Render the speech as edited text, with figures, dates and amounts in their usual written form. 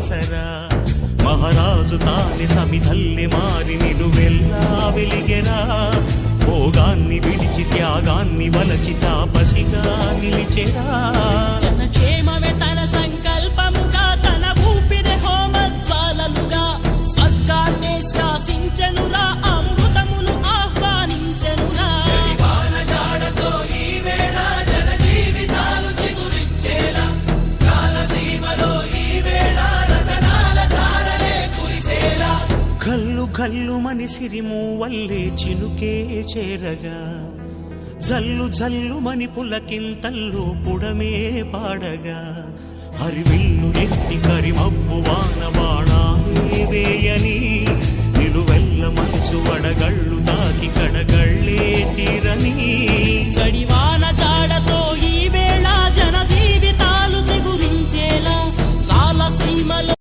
ఆసరా మహారాజు తానే సమిధల్లె మారి నిలువెల్లా వెలిగెరా భోగాన్ని విడిచి త్యాగాన్ని వలచి తాపసిగా నిలిచెరా జనక్షేమమే తన సంకల్పముగా తన ఊపిరి హోమజ్వాలలుగా స్వర్గాన్నే శాసించెనురా అమృతమును ఆహ్వానించెనురా జాడతో ఈ వేళ జన జీవితాలు చిగురించేలా కాలసీమలో ఈ వేళ రతనాల ధారలే కురిసేలా కల్లు కల్లు మని సిరిము వల్లే చినుకే చేరగా జల్లు జల్లు మని పులకింతల్లు పుడమే పాడగా హరివిల్లు ఎత్తి కరిమబ్బు వాన బాణాలే వేయని నిలువెల్ల మంచు వడగళ్ళు తాకి కడగళ్ళే తీర